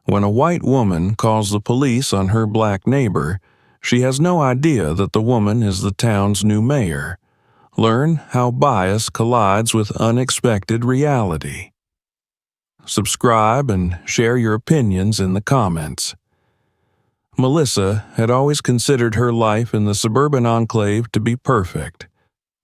When a white woman calls the police on her black neighbor, she has no idea that the woman is the town's new mayor. Learn how bias collides with unexpected reality. Subscribe and share your opinions in the comments. Melissa had always considered her life in the suburban enclave to be perfect.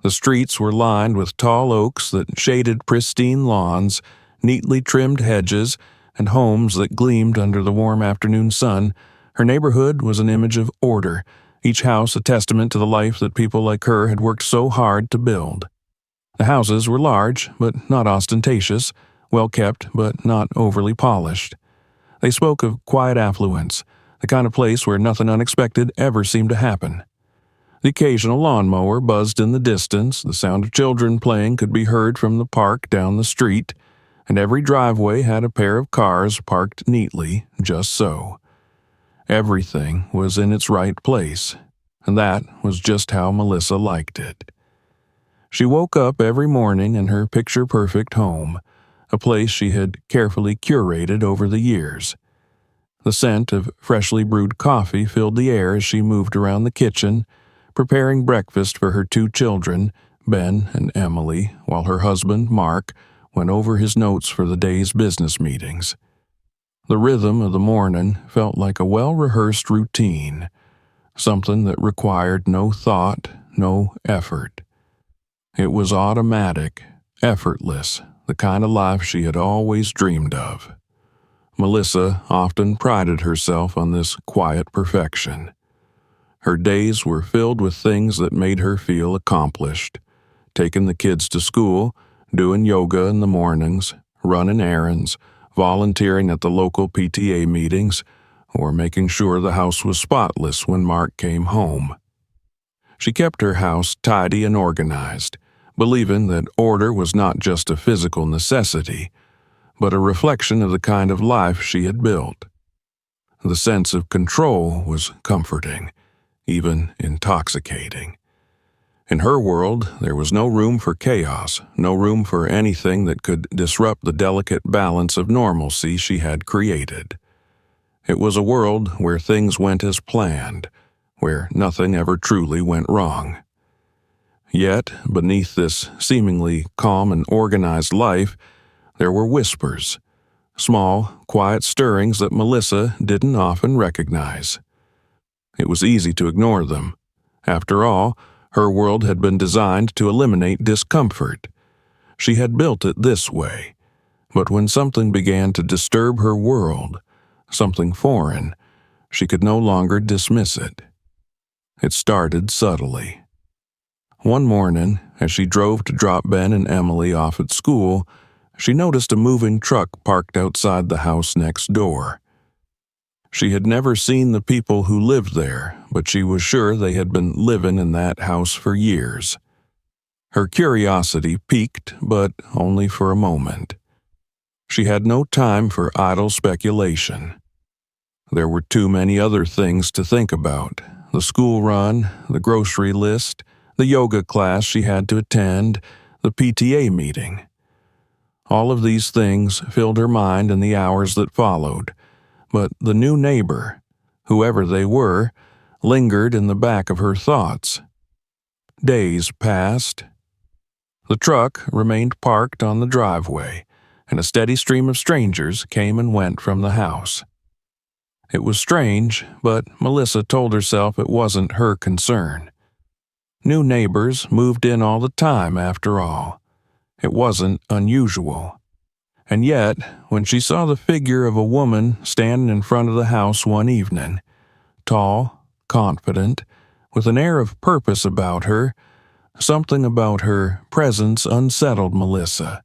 The streets were lined with tall oaks that shaded pristine lawns, neatly trimmed hedges, and homes that gleamed under the warm afternoon sun. Her neighborhood was an image of order, each house a testament to the life that people like her had worked so hard to build. The houses were large, but not ostentatious, well-kept, but not overly polished. They spoke of quiet affluence, the kind of place where nothing unexpected ever seemed to happen. The occasional lawnmower buzzed in the distance, the sound of children playing could be heard from the park down the street, and every driveway had a pair of cars parked neatly, just so. Everything was in its right place, and that was just how Melissa liked it. She woke up every morning in her picture-perfect home, a place she had carefully curated over the years. The scent of freshly brewed coffee filled the air as she moved around the kitchen, preparing breakfast for her two children, Ben and Emily, while her husband, Mark, went over his notes for the day's business meetings. The rhythm of the morning felt like a well-rehearsed routine, something that required no thought, no effort. It was automatic, effortless, the kind of life she had always dreamed of. Melissa often prided herself on this quiet perfection. Her days were filled with things that made her feel accomplished. Taking the kids to school, doing yoga in the mornings, running errands, volunteering at the local PTA meetings, or making sure the house was spotless when Mark came home. She kept her house tidy and organized, believing that order was not just a physical necessity, but a reflection of the kind of life she had built. The sense of control was comforting, even intoxicating. In her world, there was no room for chaos, no room for anything that could disrupt the delicate balance of normalcy she had created. It was a world where things went as planned, where nothing ever truly went wrong. Yet, beneath this seemingly calm and organized life, there were whispers, small, quiet stirrings that Melissa didn't often recognize. It was easy to ignore them. After all, her world had been designed to eliminate discomfort. She had built it this way. But when something began to disturb her world, something foreign, she could no longer dismiss it. It started subtly. One morning, as she drove to drop Ben and Emily off at school, she noticed a moving truck parked outside the house next door. She had never seen the people who lived there, but she was sure they had been living in that house for years. Her curiosity piqued, but only for a moment. She had no time for idle speculation. There were too many other things to think about: the school run, the grocery list, the yoga class she had to attend, the PTA meeting. All of these things filled her mind in the hours that followed, but the new neighbor, whoever they were, lingered in the back of her thoughts. Days passed. The truck remained parked on the driveway, and a steady stream of strangers came and went from the house. It was strange, but Melissa told herself it wasn't her concern. New neighbors moved in all the time, after all. It wasn't unusual. And yet, when she saw the figure of a woman standing in front of the house one evening, tall, confident, with an air of purpose about her, something about her presence unsettled Melissa.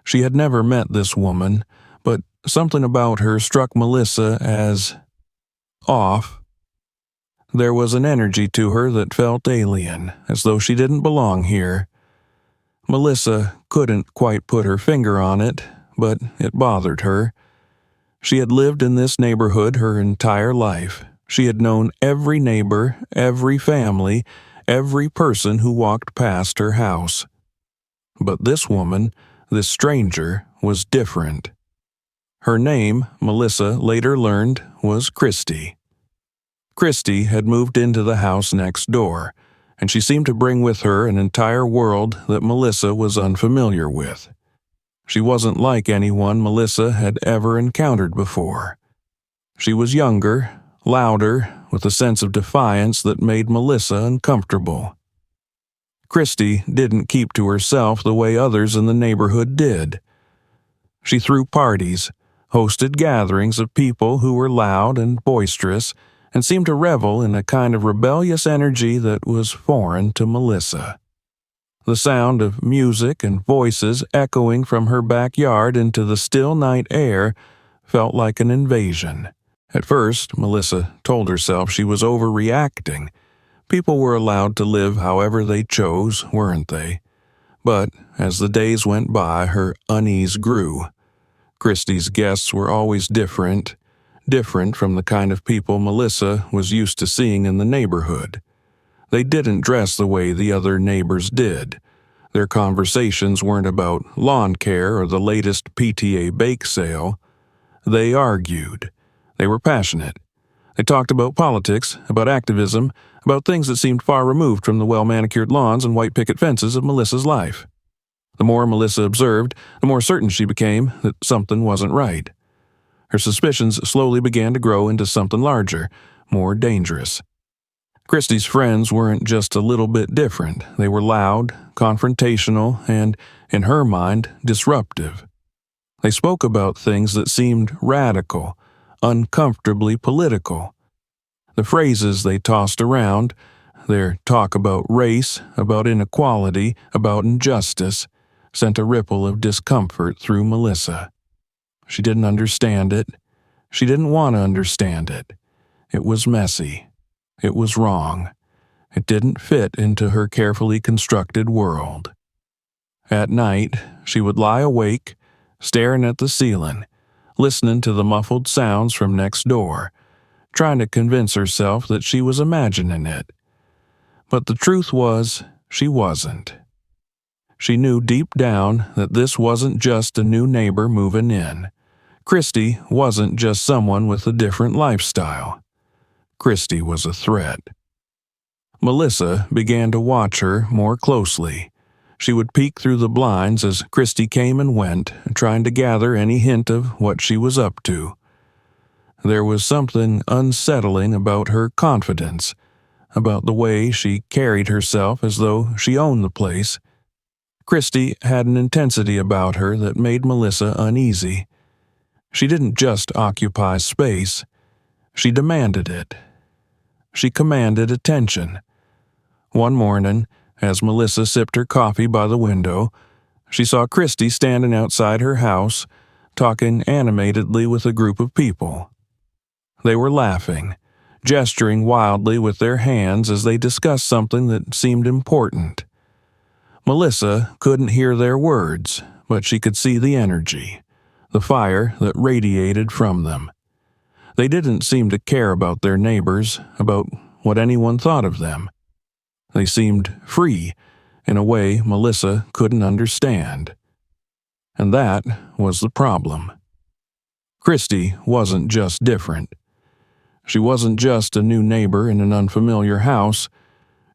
She had never met this woman, but something about her struck Melissa as off. There was an energy to her that felt alien, as though she didn't belong here. Melissa couldn't quite put her finger on it, but it bothered her. She had lived in this neighborhood her entire life. She had known every neighbor, every family, every person who walked past her house. But this woman, this stranger, was different. Her name, Melissa later learned, was Christie. Christie had moved into the house next door, and she seemed to bring with her an entire world that Melissa was unfamiliar with. She wasn't like anyone Melissa had ever encountered before. She was younger, louder, with a sense of defiance that made Melissa uncomfortable. Christie didn't keep to herself the way others in the neighborhood did. She threw parties, hosted gatherings of people who were loud and boisterous, and seemed to revel in a kind of rebellious energy that was foreign to Melissa. The sound of music and voices echoing from her backyard into the still night air felt like an invasion. At first, Melissa told herself she was overreacting. People were allowed to live however they chose, weren't they? But as the days went by, her unease grew. Christie's guests were always different from the kind of people Melissa was used to seeing in the neighborhood. They didn't dress the way the other neighbors did. Their conversations weren't about lawn care or the latest PTA bake sale. They argued. They were passionate. They talked about politics, about activism, about things that seemed far removed from the well-manicured lawns and white picket fences of Melissa's life. The more Melissa observed, the more certain she became that something wasn't right. Her suspicions slowly began to grow into something larger, more dangerous. Christie's friends weren't just a little bit different. They were loud, confrontational, and, in her mind, disruptive. They spoke about things that seemed radical, uncomfortably political. The phrases they tossed around, their talk about race, about inequality, about injustice, sent a ripple of discomfort through Melissa. She didn't understand it. She didn't want to understand it. It was messy. It was wrong. It didn't fit into her carefully constructed world. At night, she would lie awake, staring at the ceiling, listening to the muffled sounds from next door, trying to convince herself that she was imagining it. But the truth was, she wasn't. She knew deep down that this wasn't just a new neighbor moving in. Christie wasn't just someone with a different lifestyle. Christie was a threat. Melissa began to watch her more closely. She would peek through the blinds as Christie came and went, trying to gather any hint of what she was up to. There was something unsettling about her confidence, about the way she carried herself as though she owned the place. Christie had an intensity about her that made Melissa uneasy. She didn't just occupy space. She demanded it. She commanded attention. One morning, as Melissa sipped her coffee by the window, she saw Christie standing outside her house, talking animatedly with a group of people. They were laughing, gesturing wildly with their hands as they discussed something that seemed important. Melissa couldn't hear their words, but she could see the energy, the fire that radiated from them. They didn't seem to care about their neighbors, about what anyone thought of them. They seemed free in a way Melissa couldn't understand. And that was the problem. Christie wasn't just different. She wasn't just a new neighbor in an unfamiliar house.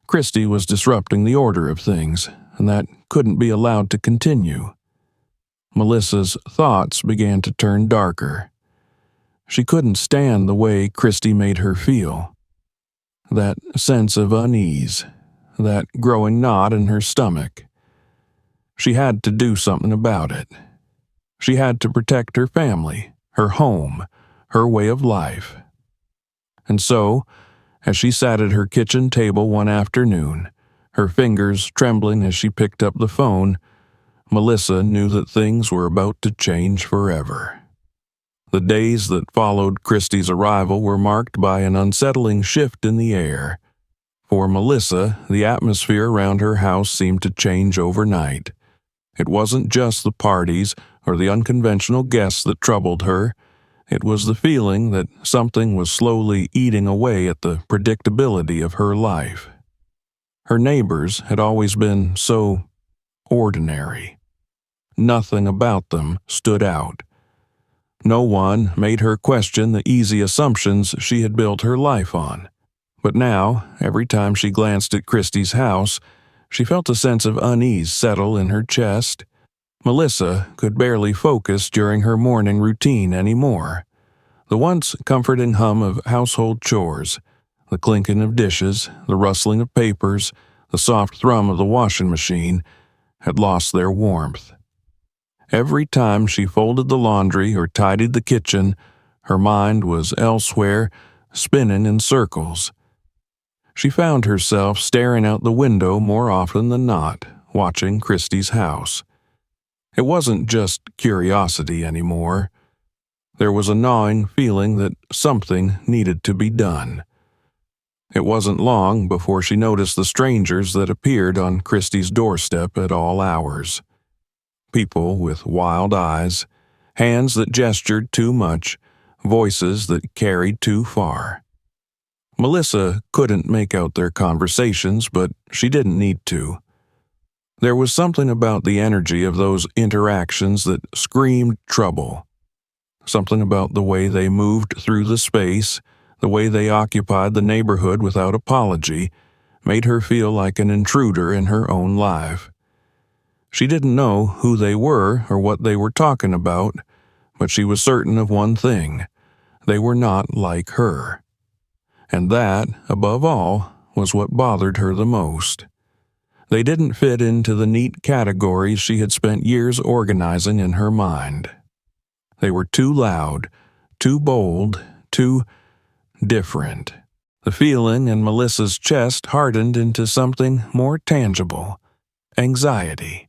Christie was disrupting the order of things, and that couldn't be allowed to continue. Melissa's thoughts began to turn darker. She couldn't stand the way Christie made her feel. That sense of unease, that growing knot in her stomach. She had to do something about it. She had to protect her family, her home, her way of life. And so, as she sat at her kitchen table one afternoon, her fingers trembling as she picked up the phone, Melissa knew that things were about to change forever. The days that followed Christie's arrival were marked by an unsettling shift in the air. For Melissa, the atmosphere around her house seemed to change overnight. It wasn't just the parties or the unconventional guests that troubled her. It was the feeling that something was slowly eating away at the predictability of her life. Her neighbors had always been so ordinary. Nothing about them stood out. No one made her question the easy assumptions she had built her life on. But now, every time she glanced at Christie's house, she felt a sense of unease settle in her chest. Melissa could barely focus during her morning routine anymore. The once comforting hum of household chores, the clinking of dishes, the rustling of papers, the soft thrum of the washing machine, had lost their warmth. Every time she folded the laundry or tidied the kitchen, her mind was elsewhere, spinning in circles. She found herself staring out the window more often than not, watching Christie's house. It wasn't just curiosity anymore. There was a gnawing feeling that something needed to be done. It wasn't long before she noticed the strangers that appeared on Christie's doorstep at all hours. People with wild eyes, hands that gestured too much, voices that carried too far. Melissa couldn't make out their conversations, but she didn't need to. There was something about the energy of those interactions that screamed trouble. Something about the way they moved through the space, the way they occupied the neighborhood without apology, made her feel like an intruder in her own life. She didn't know who they were or what they were talking about, but she was certain of one thing: they were not like her. And that, above all, was what bothered her the most. They didn't fit into the neat categories she had spent years organizing in her mind. They were too loud, too bold, too different. The feeling in Melissa's chest hardened into something more tangible: anxiety.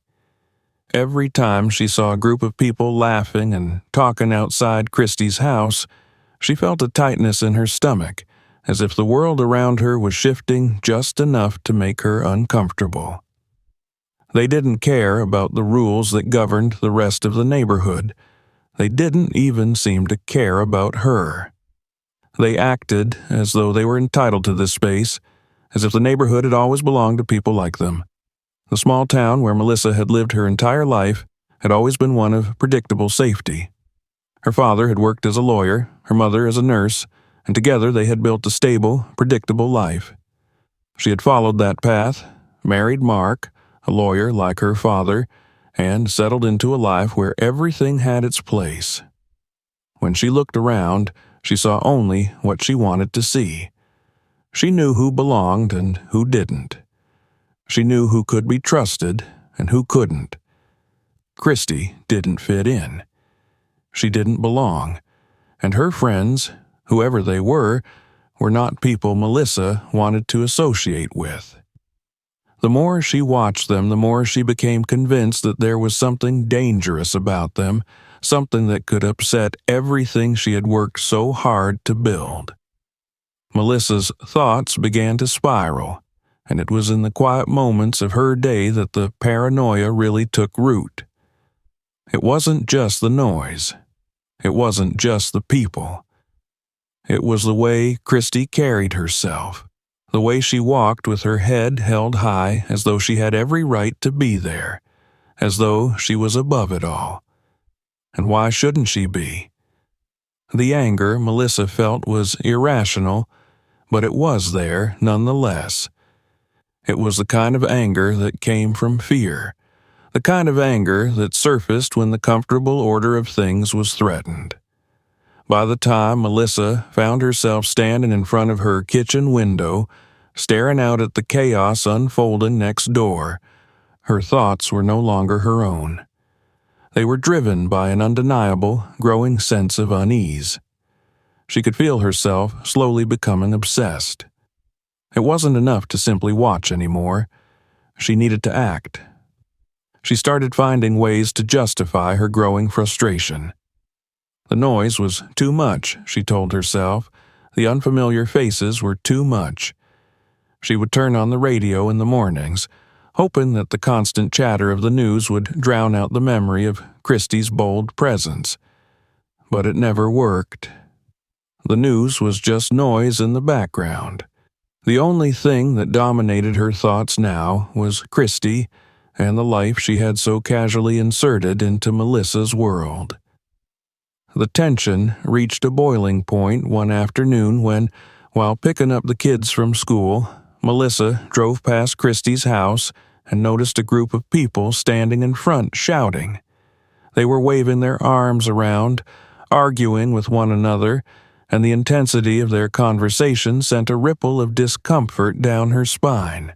Every time she saw a group of people laughing and talking outside Christie's house, she felt a tightness in her stomach, as if the world around her was shifting just enough to make her uncomfortable. They didn't care about the rules that governed the rest of the neighborhood. They didn't even seem to care about her. They acted as though they were entitled to this space, as if the neighborhood had always belonged to people like them. The small town where Melissa had lived her entire life had always been one of predictable safety. Her father had worked as a lawyer, her mother as a nurse, and together they had built a stable, predictable life. She had followed that path, married Mark, a lawyer like her father, and settled into a life where everything had its place. When she looked around, she saw only what she wanted to see. She knew who belonged and who didn't. She knew who could be trusted and who couldn't. Christie didn't fit in. She didn't belong, and her friends, whoever they were not people Melissa wanted to associate with. The more she watched them, the more she became convinced that there was something dangerous about them, something that could upset everything she had worked so hard to build. Melissa's thoughts began to spiral, and it was in the quiet moments of her day that the paranoia really took root. It wasn't just the noise. It wasn't just the people. It was the way Christie carried herself, the way she walked with her head held high as though she had every right to be there, as though she was above it all. And why shouldn't she be? The anger Melissa felt was irrational, but it was there nonetheless. It was the kind of anger that came from fear, the kind of anger that surfaced when the comfortable order of things was threatened. By the time Melissa found herself standing in front of her kitchen window, staring out at the chaos unfolding next door, her thoughts were no longer her own. They were driven by an undeniable, growing sense of unease. She could feel herself slowly becoming obsessed. It wasn't enough to simply watch anymore. She needed to act. She started finding ways to justify her growing frustration. The noise was too much, she told herself. The unfamiliar faces were too much. She would turn on the radio in the mornings, hoping that the constant chatter of the news would drown out the memory of Christie's bold presence. But it never worked. The news was just noise in the background. The only thing that dominated her thoughts now was Christie and the life she had so casually inserted into Melissa's world. The tension reached a boiling point one afternoon when, while picking up the kids from school, Melissa drove past Christie's house and noticed a group of people standing in front shouting. They were waving their arms around, arguing with one another, and the intensity of their conversation sent a ripple of discomfort down her spine.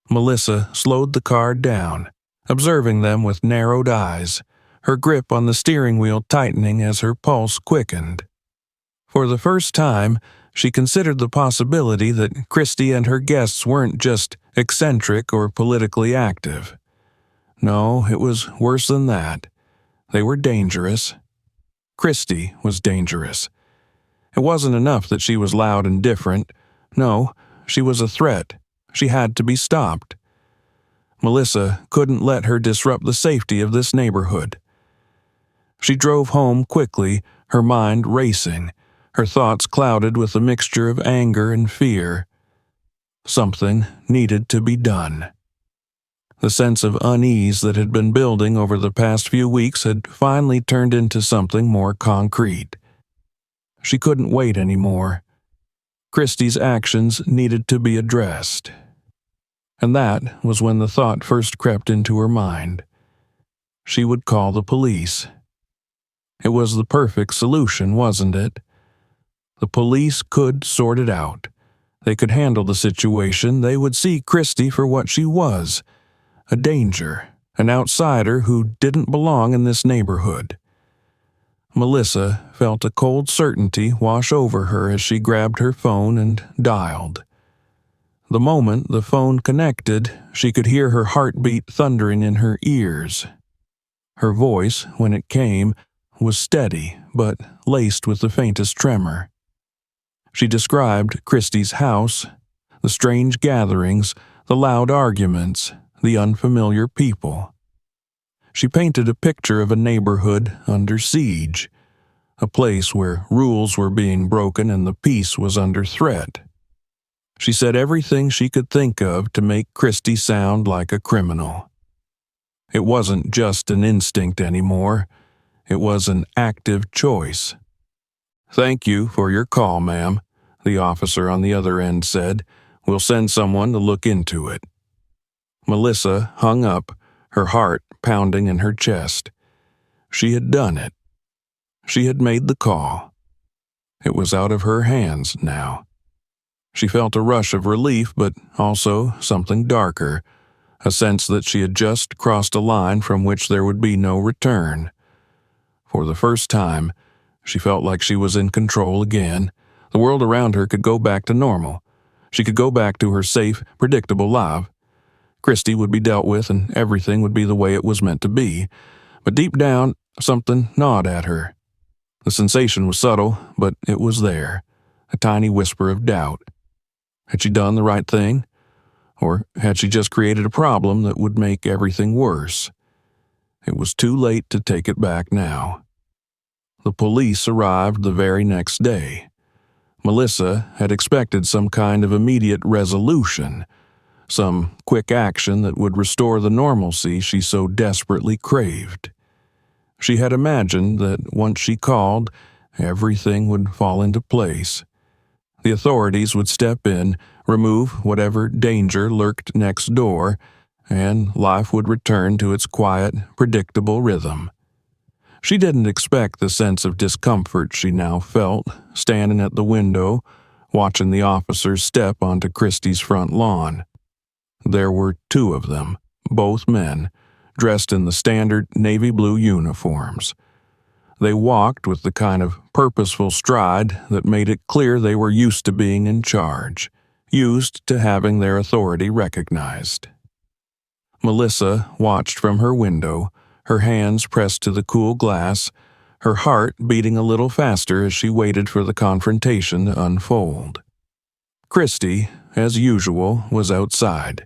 Melissa slowed the car down, observing them with narrowed eyes, her grip on the steering wheel tightening as her pulse quickened. For the first time, she considered the possibility that Christie and her guests weren't just eccentric or politically active. No, it was worse than that. They were dangerous. Christie was dangerous. It wasn't enough that she was loud and different. No, she was a threat. She had to be stopped. Melissa couldn't let her disrupt the safety of this neighborhood. She drove home quickly, her mind racing, her thoughts clouded with a mixture of anger and fear. Something needed to be done. The sense of unease that had been building over the past few weeks had finally turned into something more concrete. She couldn't wait anymore. Christie's actions needed to be addressed. And that was when the thought first crept into her mind. She would call the police. It was the perfect solution, wasn't it? The police could sort it out. They could handle the situation. They would see Christie for what she was, a danger, an outsider who didn't belong in this neighborhood. Melissa felt a cold certainty wash over her as she grabbed her phone and dialed. The moment the phone connected, she could hear her heartbeat thundering in her ears. Her voice, when it came, was steady but laced with the faintest tremor. She described Christie's house, the strange gatherings, the loud arguments, the unfamiliar people. She painted a picture of a neighborhood under siege, a place where rules were being broken and the peace was under threat. She said everything she could think of to make Christie sound like a criminal. It wasn't just an instinct anymore. It was an active choice. "Thank you for your call, ma'am," the officer on the other end said. "We'll send someone to look into it." Melissa hung up, her heart pounding in her chest. She had done it. She had made the call. It was out of her hands now. She felt a rush of relief, but also something darker, a sense that she had just crossed a line from which there would be no return. For the first time, she felt like she was in control again. The world around her could go back to normal. She could go back to her safe, predictable life. Christie would be dealt with and everything would be the way it was meant to be. But deep down, something gnawed at her. The sensation was subtle, but it was there, a tiny whisper of doubt. Had she done the right thing? Or had she just created a problem that would make everything worse? It was too late to take it back now. The police arrived the very next day. Melissa had expected some kind of immediate resolution, some quick action that would restore the normalcy she so desperately craved. She had imagined that once she called, everything would fall into place. The authorities would step in, remove whatever danger lurked next door, and life would return to its quiet, predictable rhythm. She didn't expect the sense of discomfort she now felt, standing at the window, watching the officers step onto Christie's front lawn. There were two of them, both men, dressed in the standard navy blue uniforms. They walked with the kind of purposeful stride that made it clear they were used to being in charge, used to having their authority recognized. Melissa watched from her window, her hands pressed to the cool glass, her heart beating a little faster as she waited for the confrontation to unfold. Christie, as usual, was outside.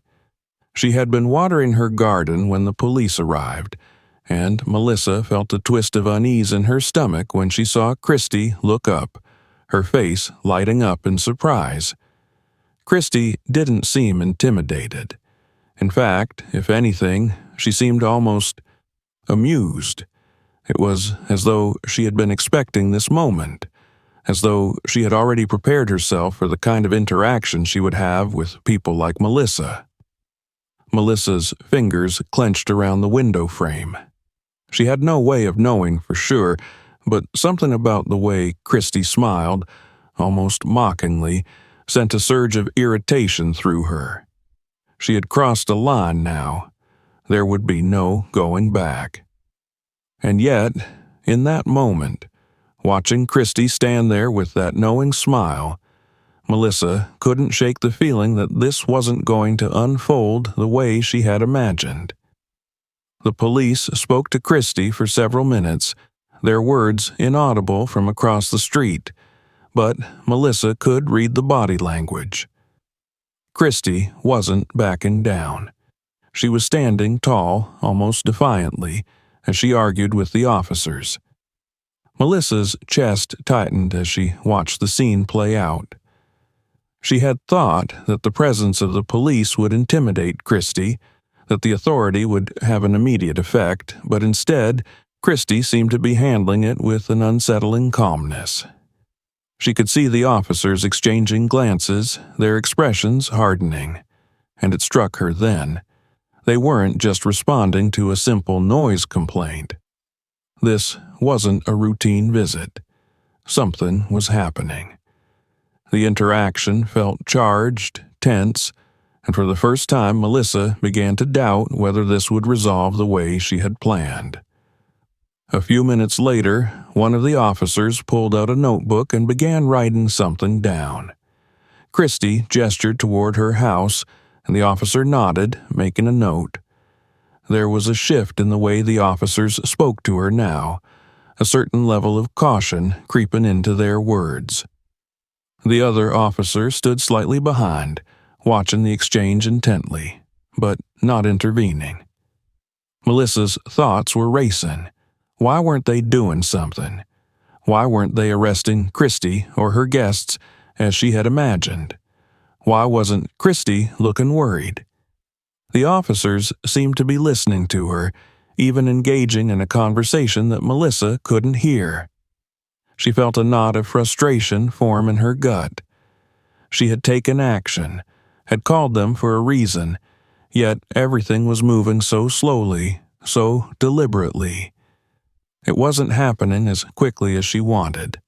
She had been watering her garden when the police arrived, and Melissa felt a twist of unease in her stomach when she saw Christie look up, her face lighting up in surprise. Christie didn't seem intimidated. In fact, if anything, she seemed almost amused, It was as though she had been expecting this moment, as though she had already prepared herself for the kind of interaction she would have with people like Melissa. Melissa's fingers clenched around the window frame. She had no way of knowing for sure, but something about the way Christie smiled, almost mockingly, sent a surge of irritation through her. She had crossed a line now. There would be no going back. And yet, in that moment, watching Christie stand there with that knowing smile, Melissa couldn't shake the feeling that this wasn't going to unfold the way she had imagined. The police spoke to Christie for several minutes, their words inaudible from across the street, but Melissa could read the body language. Christie wasn't backing down. She was standing tall, almost defiantly, as she argued with the officers. Melissa's chest tightened as she watched the scene play out. She had thought that the presence of the police would intimidate Christie, that the authority would have an immediate effect, but instead, Christie seemed to be handling it with an unsettling calmness. She could see the officers exchanging glances, their expressions hardening, and it struck her then. They weren't just responding to a simple noise complaint. This wasn't a routine visit. Something was happening. The interaction felt charged, tense, and for the first time Melissa began to doubt whether this would resolve the way she had planned. A few minutes later, one of the officers pulled out a notebook and began writing something down. Christie gestured toward her house, and the officer nodded, making a note. There was a shift in the way the officers spoke to her now, a certain level of caution creeping into their words. The other officer stood slightly behind, watching the exchange intently, but not intervening. Melissa's thoughts were racing. Why weren't they doing something? Why weren't they arresting Christie or her guests as she had imagined? Why wasn't Christie looking worried? The officers seemed to be listening to her, even engaging in a conversation that Melissa couldn't hear. She felt a knot of frustration form in her gut. She had taken action, had called them for a reason, yet everything was moving so slowly, so deliberately. It wasn't happening as quickly as she wanted.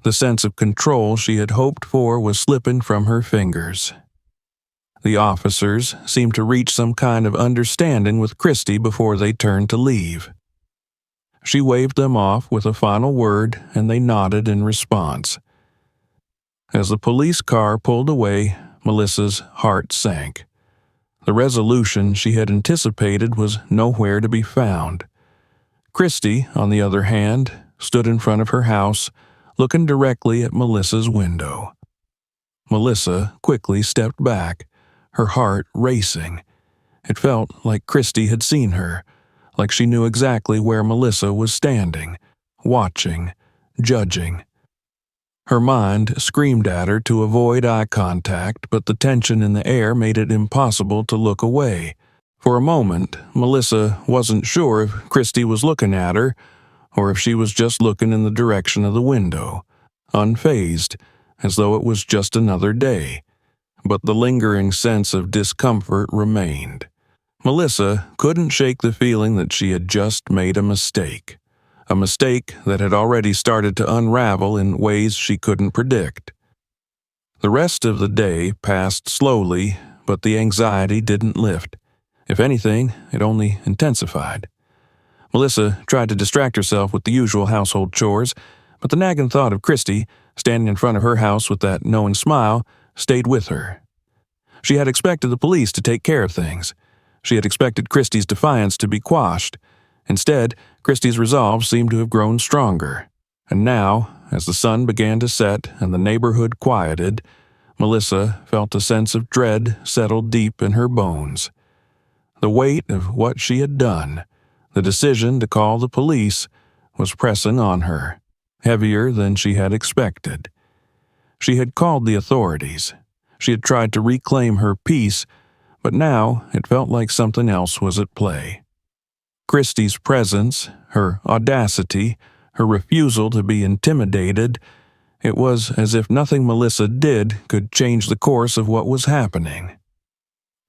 The sense of control she had hoped for was slipping from her fingers. The officers seemed to reach some kind of understanding with Christie before they turned to leave. She waved them off with a final word, and they nodded in response. As the police car pulled away, Melissa's heart sank. The resolution she had anticipated was nowhere to be found. Christie, on the other hand, stood in front of her house, looking directly at Melissa's window. Melissa quickly stepped back, her heart racing. It felt like Christie had seen her, like she knew exactly where Melissa was standing, watching, judging. Her mind screamed at her to avoid eye contact, but the tension in the air made it impossible to look away. For a moment, Melissa wasn't sure if Christie was looking at her, or if she was just looking in the direction of the window, unfazed, as though it was just another day. But the lingering sense of discomfort remained. Melissa couldn't shake the feeling that she had just made a mistake that had already started to unravel in ways she couldn't predict. The rest of the day passed slowly, but the anxiety didn't lift. If anything, it only intensified. Melissa tried to distract herself with the usual household chores, but the nagging thought of Christie, standing in front of her house with that knowing smile, stayed with her. She had expected the police to take care of things. She had expected Christie's defiance to be quashed. Instead, Christie's resolve seemed to have grown stronger. And now, as the sun began to set and the neighborhood quieted, Melissa felt a sense of dread settle deep in her bones. The weight of what she had done, the decision to call the police, was pressing on her, heavier than she had expected. She had called the authorities. She had tried to reclaim her peace, but now it felt like something else was at play. Christie's presence, her audacity, her refusal to be intimidated, it was as if nothing Melissa did could change the course of what was happening.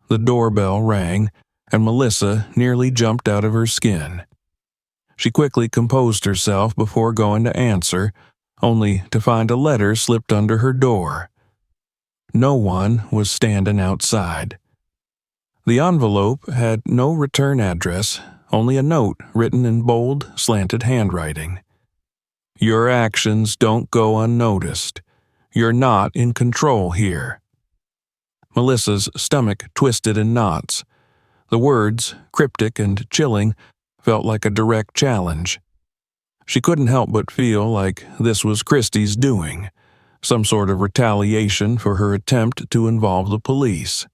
The doorbell rang, and Melissa nearly jumped out of her skin. She quickly composed herself before going to answer, only to find a letter slipped under her door. No one was standing outside. The envelope had no return address, only a note written in bold, slanted handwriting. "Your actions don't go unnoticed. You're not in control here." Melissa's stomach twisted in knots. The words, cryptic and chilling, felt like a direct challenge. She couldn't help but feel like this was Christie's doing, some sort of retaliation for her attempt to involve the police.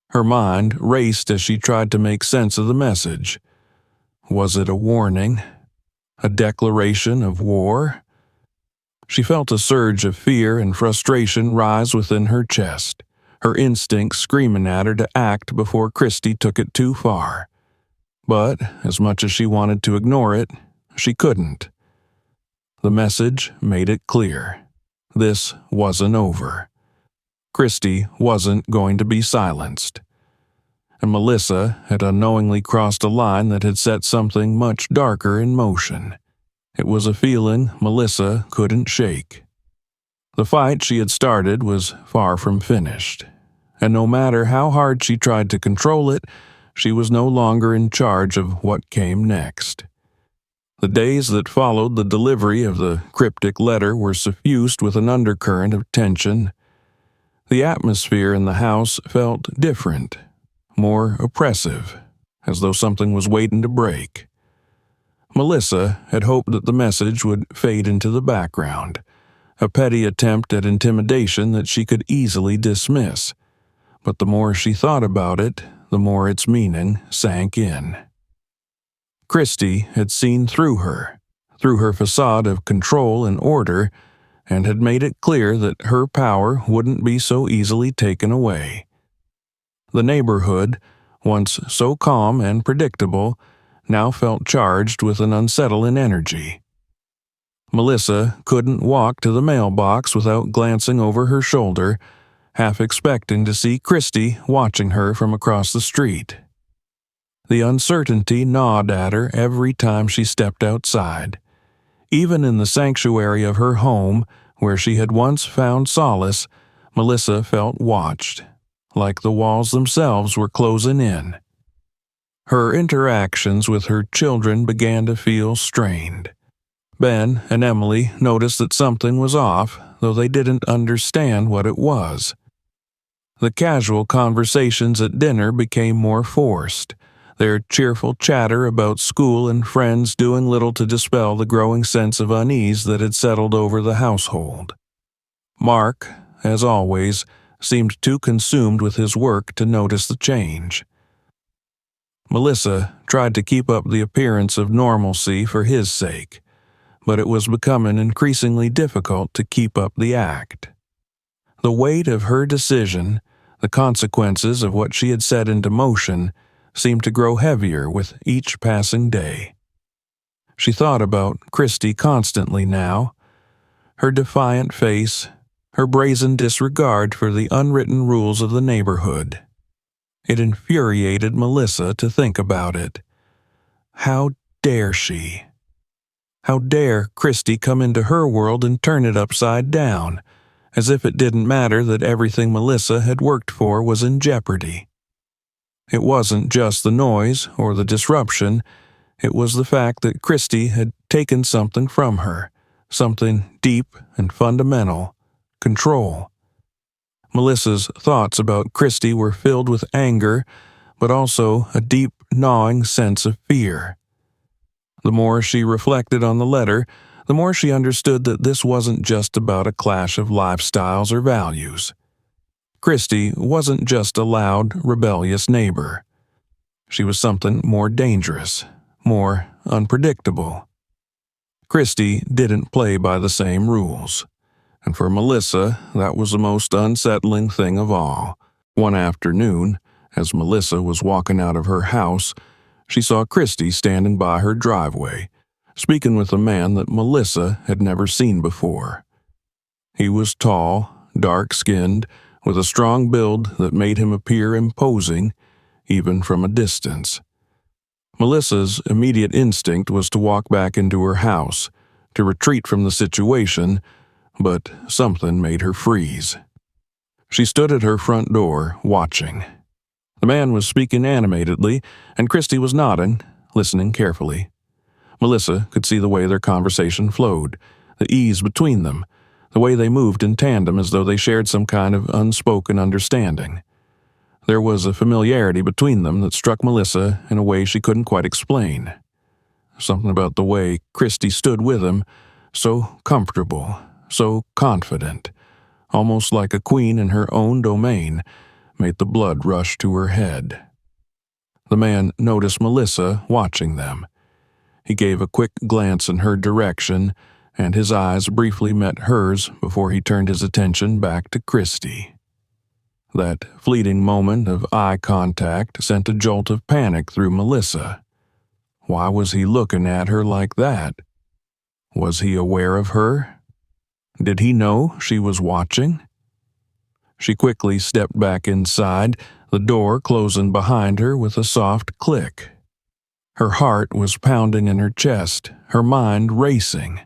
Her mind raced as she tried to make sense of the message. Was it a warning? A declaration of war? She felt a surge of fear and frustration rise within her chest, her instincts screaming at her to act before Christie took it too far. But, as much as she wanted to ignore it, she couldn't. The message made it clear. This wasn't over. Christie wasn't going to be silenced. And Melissa had unknowingly crossed a line that had set something much darker in motion. It was a feeling Melissa couldn't shake. The fight she had started was far from finished, and no matter how hard she tried to control it, she was no longer in charge of what came next. The days that followed the delivery of the cryptic letter were suffused with an undercurrent of tension. The atmosphere in the house felt different, more oppressive, as though something was waiting to break. Melissa had hoped that the message would fade into the background, a petty attempt at intimidation that she could easily dismiss. But the more she thought about it, the more its meaning sank in. Christie had seen through her facade of control and order, and had made it clear that her power wouldn't be so easily taken away. The neighborhood, once so calm and predictable, now felt charged with an unsettling energy. Melissa couldn't walk to the mailbox without glancing over her shoulder, half expecting to see Christie watching her from across the street. The uncertainty gnawed at her every time she stepped outside. Even in the sanctuary of her home, where she had once found solace, Melissa felt watched, like the walls themselves were closing in. Her interactions with her children began to feel strained. Ben and Emily noticed that something was off, though they didn't understand what it was. The casual conversations at dinner became more forced, their cheerful chatter about school and friends doing little to dispel the growing sense of unease that had settled over the household. Mark, as always, seemed too consumed with his work to notice the change. Melissa tried to keep up the appearance of normalcy for his sake, but it was becoming increasingly difficult to keep up the act. The weight of her decision, the consequences of what she had set into motion, seemed to grow heavier with each passing day. She thought about Christie constantly now, her defiant face, her brazen disregard for the unwritten rules of the neighborhood. It infuriated Melissa to think about it. How dare she? How dare Christie come into her world and turn it upside down, as if it didn't matter that everything Melissa had worked for was in jeopardy. It wasn't just the noise or the disruption, it was the fact that Christie had taken something from her, something deep and fundamental: control. Melissa's thoughts about Christie were filled with anger, but also a deep, gnawing sense of fear. The more she reflected on the letter, the more she understood that this wasn't just about a clash of lifestyles or values. Christie wasn't just a loud, rebellious neighbor. She was something more dangerous, more unpredictable. Christie didn't play by the same rules, and for Melissa, that was the most unsettling thing of all. One afternoon, as Melissa was walking out of her house, She saw Christie standing by her driveway, speaking with a man that Melissa had never seen before. He was tall, dark-skinned, with a strong build that made him appear imposing, even from a distance. Melissa's immediate instinct was to walk back into her house, to retreat from the situation, but something made her freeze. She stood at her front door, watching. The man was speaking animatedly, and Christie was nodding, listening carefully. Melissa could see the way their conversation flowed, the ease between them, the way they moved in tandem as though they shared some kind of unspoken understanding. There was a familiarity between them that struck Melissa in a way she couldn't quite explain. Something about the way Christie stood with him, so comfortable, so confident, almost like a queen in her own domain, made the blood rush to her head. The man noticed Melissa watching them. He gave a quick glance in her direction, and his eyes briefly met hers before he turned his attention back to Christie. That fleeting moment of eye contact sent a jolt of panic through Melissa. Why was he looking at her like that? Was he aware of her? Did he know she was watching? She quickly stepped back inside, the door closing behind her with a soft click. Her heart was pounding in her chest, her mind racing.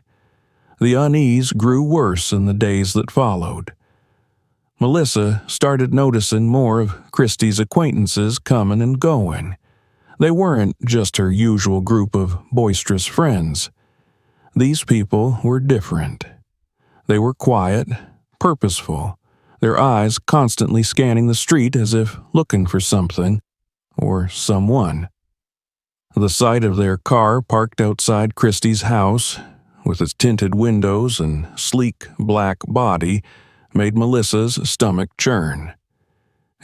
The unease grew worse in the days that followed. Melissa started noticing more of Christie's acquaintances coming and going. They weren't just her usual group of boisterous friends. These people were different. They were quiet, purposeful, their eyes constantly scanning the street as if looking for something or someone. The sight of their car parked outside Christie's house, with its tinted windows and sleek black body, made Melissa's stomach churn.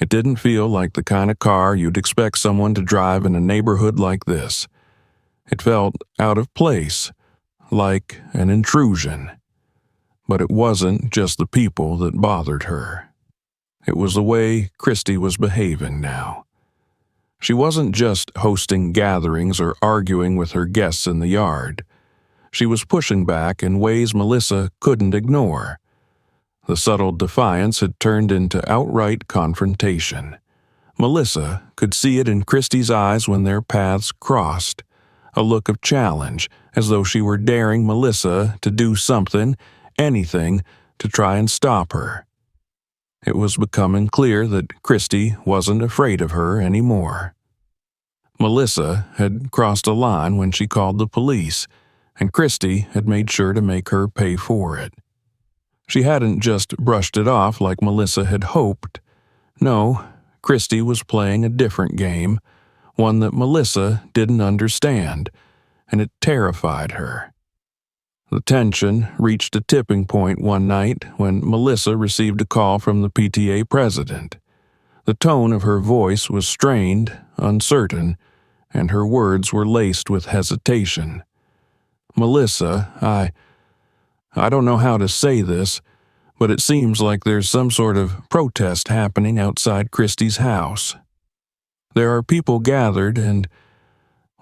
It didn't feel like the kind of car you'd expect someone to drive in a neighborhood like this. It felt out of place, like an intrusion. But it wasn't just the people that bothered her. It was the way Christie was behaving now. She wasn't just hosting gatherings or arguing with her guests in the yard. She was pushing back in ways Melissa couldn't ignore. The subtle defiance had turned into outright confrontation. Melissa could see it in Christie's eyes when their paths crossed, a look of challenge, as though she were daring Melissa to do something, anything, to try and stop her. It was becoming clear that Christie wasn't afraid of her anymore. Melissa had crossed a line when she called the police, and Christie had made sure to make her pay for it. She hadn't just brushed it off like Melissa had hoped. No, Christie was playing a different game, one that Melissa didn't understand, and it terrified her. The tension reached a tipping point one night when Melissa received a call from the PTA president. The tone of her voice was strained, uncertain, and her words were laced with hesitation. "Melissa, I don't know how to say this, but it seems like there's some sort of protest happening outside Christie's house. There are people gathered and,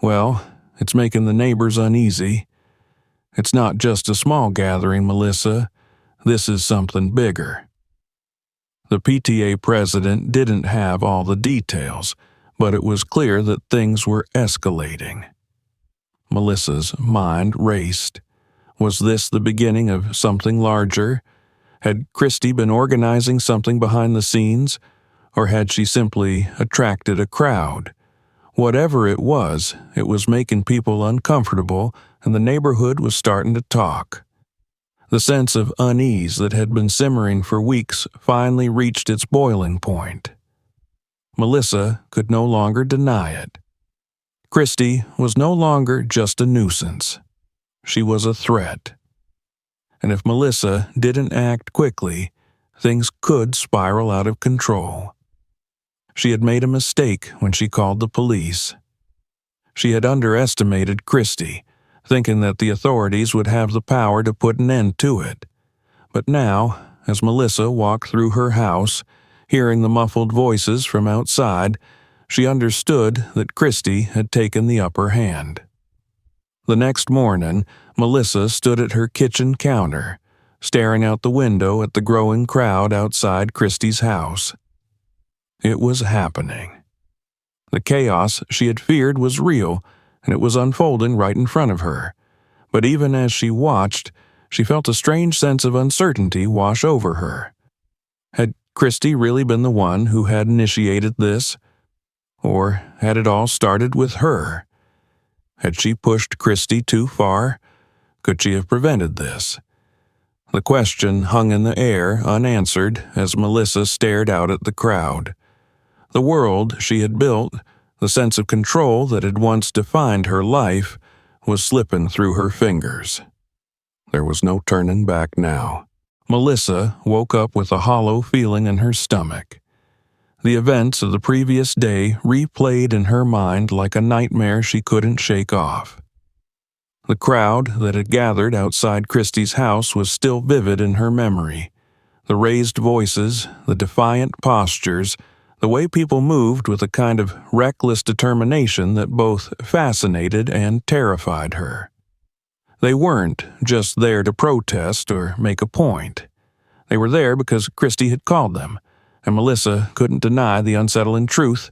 well, it's making the neighbors uneasy. It's not just a small gathering, Melissa. This is something bigger." The PTA president didn't have all the details, but it was clear that things were escalating. Melissa's mind raced. Was this the beginning of something larger? Had Christie been organizing something behind the scenes, or had she simply attracted a crowd? Whatever it was making people uncomfortable, and the neighborhood was starting to talk. The sense of unease that had been simmering for weeks finally reached its boiling point. Melissa could no longer deny it. Christie was no longer just a nuisance. She was a threat. And if Melissa didn't act quickly, things could spiral out of control. She had made a mistake when she called the police. She had underestimated Christie, thinking that the authorities would have the power to put an end to it. But now, as Melissa walked through her house, hearing the muffled voices from outside, She understood that Christie had taken the upper hand. The next morning, Melissa stood at her kitchen counter, staring out the window at the growing crowd outside Christie's house. It was happening. The chaos she had feared was real, and it was unfolding right in front of her. But even as she watched, she felt a strange sense of uncertainty wash over her. Had Christie really been the one who had initiated this? Or had it all started with her? Had she pushed Christie too far? Could she have prevented this? The question hung in the air unanswered as Melissa stared out at the crowd. The world she had built, the sense of control that had once defined her life, was slipping through her fingers. There was no turning back now. Melissa woke up with a hollow feeling in her stomach. The events of the previous day replayed in her mind like a nightmare she couldn't shake off. The crowd that had gathered outside Christie's house was still vivid in her memory. The raised voices, the defiant postures, the way people moved with a kind of reckless determination that both fascinated and terrified her. They weren't just there to protest or make a point. They were there because Christie had called them, and Melissa couldn't deny the unsettling truth.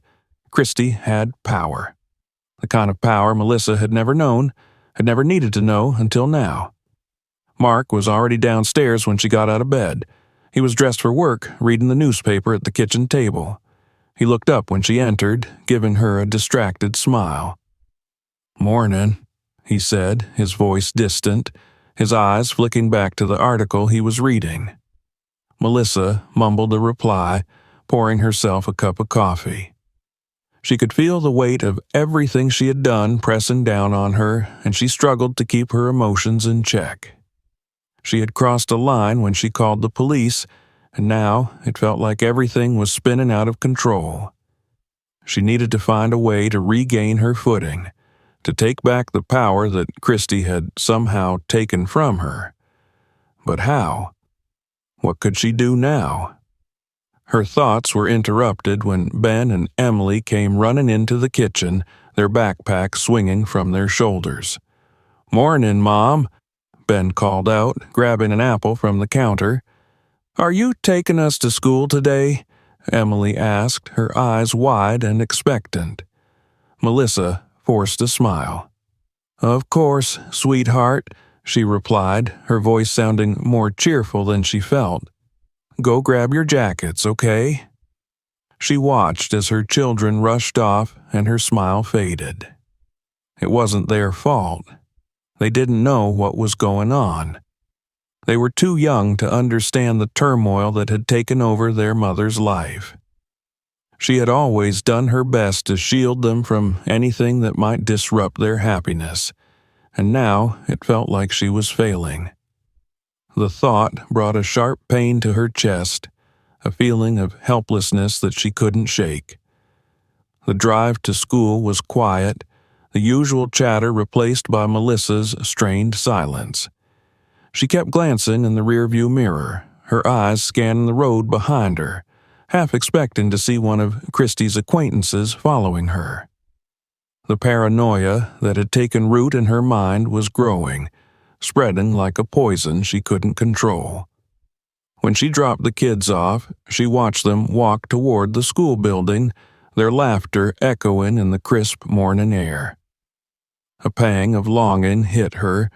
Christie had power. The kind of power Melissa had never known, had never needed to know until now. Mark was already downstairs when she got out of bed. He was dressed for work, reading the newspaper at the kitchen table. He looked up when she entered, giving her a distracted smile. "Morning," he said, his voice distant, his eyes flicking back to the article he was reading. Melissa mumbled a reply, pouring herself a cup of coffee. She could feel the weight of everything she had done pressing down on her, and she struggled to keep her emotions in check. She had crossed a line when she called the police, and now it felt like everything was spinning out of control. She needed to find a way to regain her footing, to take back the power that Christie had somehow taken from her. But how? What could she do now? Her thoughts were interrupted when Ben and Emily came running into the kitchen, their backpacks swinging from their shoulders. "Morning, Mom," Ben called out, grabbing an apple from the counter. "Are you taking us to school today?" Emily asked, her eyes wide and expectant. Melissa forced a smile. "Of course, sweetheart," she replied, her voice sounding more cheerful than she felt. "Go grab your jackets, okay?" She watched as her children rushed off and her smile faded. It wasn't their fault. They didn't know what was going on. They were too young to understand the turmoil that had taken over their mother's life. She had always done her best to shield them from anything that might disrupt their happiness, and now it felt like she was failing. The thought brought a sharp pain to her chest, a feeling of helplessness that she couldn't shake. The drive to school was quiet, the usual chatter replaced by Melissa's strained silence. She kept glancing in the rearview mirror, her eyes scanning the road behind her, half expecting to see one of Christie's acquaintances following her. The paranoia that had taken root in her mind was growing, spreading like a poison she couldn't control. When she dropped the kids off, she watched them walk toward the school building, their laughter echoing in the crisp morning air. A pang of longing hit her.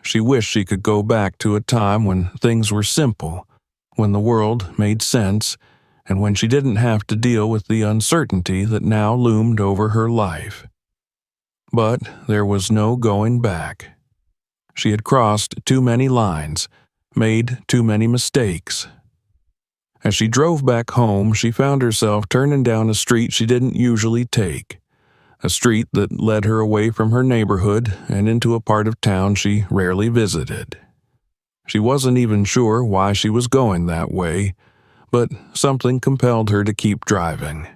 She wished she could go back to a time when things were simple, when the world made sense, and when she didn't have to deal with the uncertainty that now loomed over her life. But there was no going back. She had crossed too many lines, made too many mistakes. As she drove back home, she found herself turning down a street she didn't usually take, a street that led her away from her neighborhood and into a part of town she rarely visited. She wasn't even sure why she was going that way, but something compelled her to keep driving.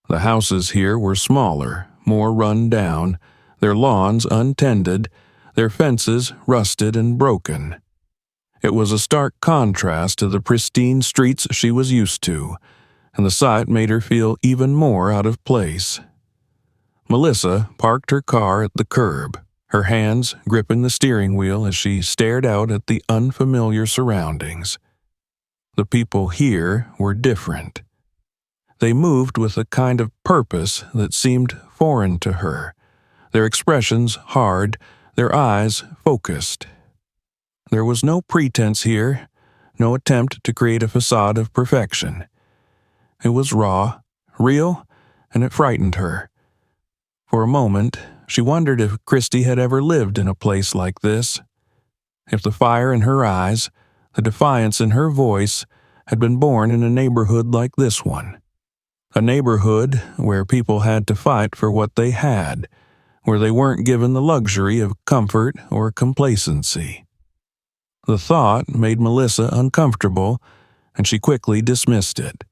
The houses here were smaller, more run down, their lawns untended, their fences rusted and broken. It was a stark contrast to the pristine streets she was used to, and the sight made her feel even more out of place. Melissa parked her car at the curb, her hands gripping the steering wheel as she stared out at the unfamiliar surroundings. The people here were different. They moved with a kind of purpose that seemed foreign to her, their expressions hard, their eyes focused. There was no pretense here, no attempt to create a facade of perfection. It was raw, real, and it frightened her. For a moment, she wondered if Christie had ever lived in a place like this, if the fire in her eyes, the defiance in her voice, had been born in a neighborhood like this one. A neighborhood where people had to fight for what they had, where they weren't given the luxury of comfort or complacency. The thought made Melissa uncomfortable, and she quickly dismissed it.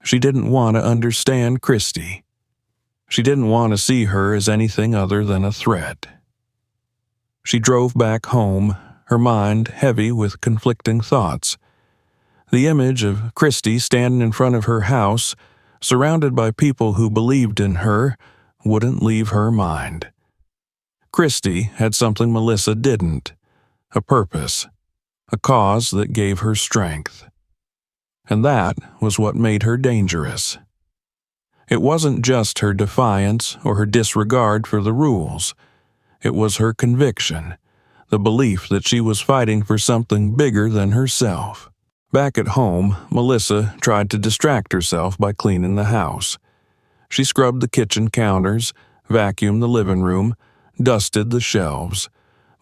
She didn't want to understand Christie. She didn't want to see her as anything other than a threat. She drove back home, her mind heavy with conflicting thoughts. The image of Christie standing in front of her house, surrounded by people who believed in her, wouldn't leave her mind. Christie had something Melissa didn't, a purpose, a cause that gave her strength. And that was what made her dangerous. It wasn't just her defiance or her disregard for the rules. It was her conviction, the belief that she was fighting for something bigger than herself. Back at home, Melissa tried to distract herself by cleaning the house. She scrubbed the kitchen counters, vacuumed the living room, dusted the shelves.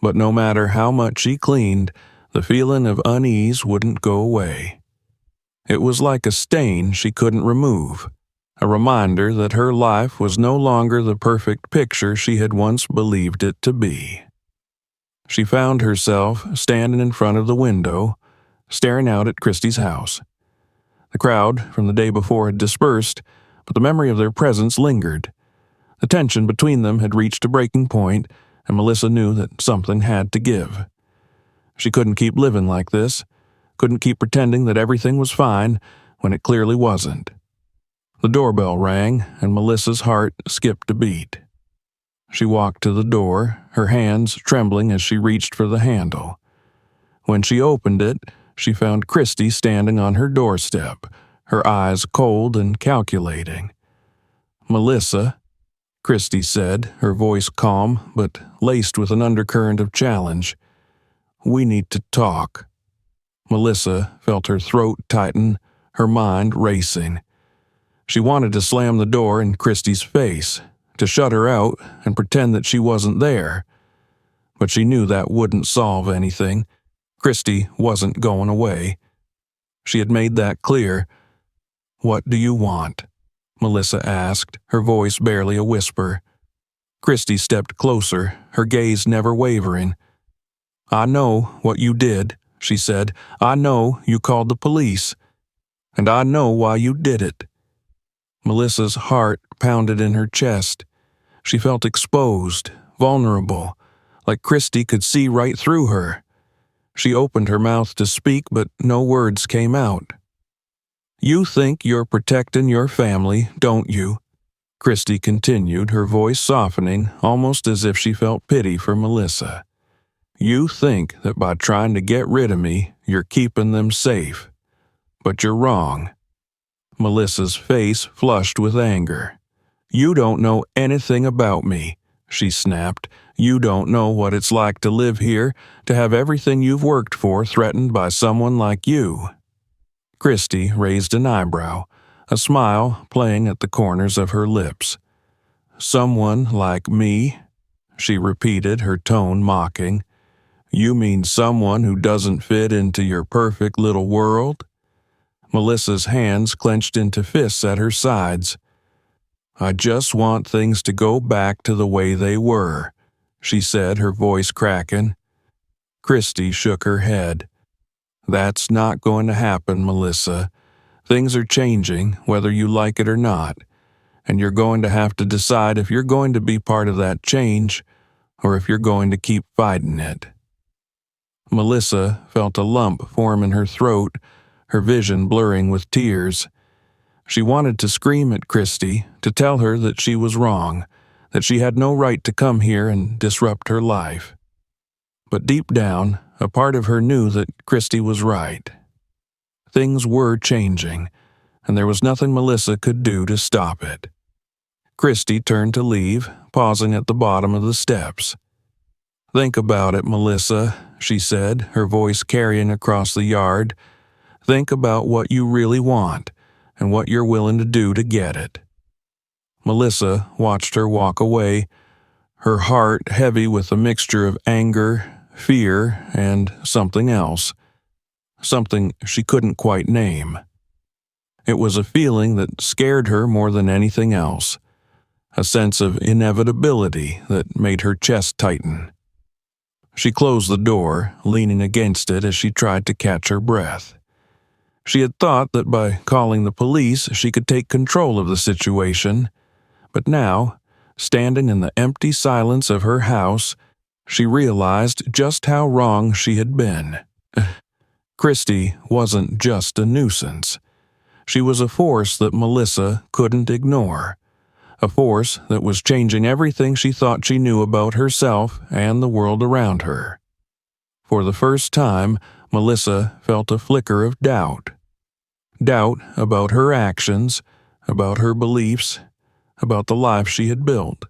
But no matter how much she cleaned, the feeling of unease wouldn't go away. It was like a stain she couldn't remove, a reminder that her life was no longer the perfect picture she had once believed it to be. She found herself standing in front of the window, staring out at Christie's house. The crowd from the day before had dispersed, but the memory of their presence lingered. The tension between them had reached a breaking point, and Melissa knew that something had to give. She couldn't keep living like this, couldn't keep pretending that everything was fine when it clearly wasn't. The doorbell rang, and Melissa's heart skipped a beat. She walked to the door, her hands trembling as she reached for the handle. When she opened it, she found Christie standing on her doorstep, her eyes cold and calculating. "Melissa," Christie said, her voice calm but laced with an undercurrent of challenge. "We need to talk." Melissa felt her throat tighten, her mind racing. She wanted to slam the door in Christie's face, to shut her out and pretend that she wasn't there. But she knew that wouldn't solve anything. Christie wasn't going away. She had made that clear. "What do you want?" Melissa asked, her voice barely a whisper. Christie stepped closer, her gaze never wavering. "I know what you did," she said. "I know you called the police. And I know why you did it." Melissa's heart pounded in her chest. She felt exposed, vulnerable, like Christie could see right through her. She opened her mouth to speak, but no words came out. "You think you're protecting your family, don't you?" Christie continued, her voice softening, almost as if she felt pity for Melissa. "You think that by trying to get rid of me, you're keeping them safe. But you're wrong." Melissa's face flushed with anger. "You don't know anything about me," she snapped. "You don't know what it's like to live here, to have everything you've worked for threatened by someone like you." Christie raised an eyebrow, a smile playing at the corners of her lips. "Someone like me?" she repeated, her tone mocking. "You mean someone who doesn't fit into your perfect little world?" Melissa's hands clenched into fists at her sides. "I just want things to go back to the way they were," she said, her voice cracking. Christie shook her head. "That's not going to happen, Melissa. Things are changing, whether you like it or not, and you're going to have to decide if you're going to be part of that change or if you're going to keep fighting it." Melissa felt a lump form in her throat, her vision blurring with tears. She wanted to scream at Christie, to tell her that she was wrong, that she had no right to come here and disrupt her life. But deep down, a part of her knew that Christie was right. Things were changing, and there was nothing Melissa could do to stop it. Christie turned to leave, pausing at the bottom of the steps. "Think about it, Melissa," she said, her voice carrying across the yard. "Think about what you really want, and what you're willing to do to get it." Melissa watched her walk away, her heart heavy with a mixture of anger, fear, and something else. Something she couldn't quite name. It was a feeling that scared her more than anything else, a sense of inevitability that made her chest tighten. She closed the door, leaning against it as she tried to catch her breath. She had thought that by calling the police she could take control of the situation, but now, standing in the empty silence of her house, she realized just how wrong she had been. Christie wasn't just a nuisance. She was a force that Melissa couldn't ignore, a force that was changing everything she thought she knew about herself and the world around her. For the first time, Melissa felt a flicker of doubt. Doubt about her actions, about her beliefs, about the life she had built.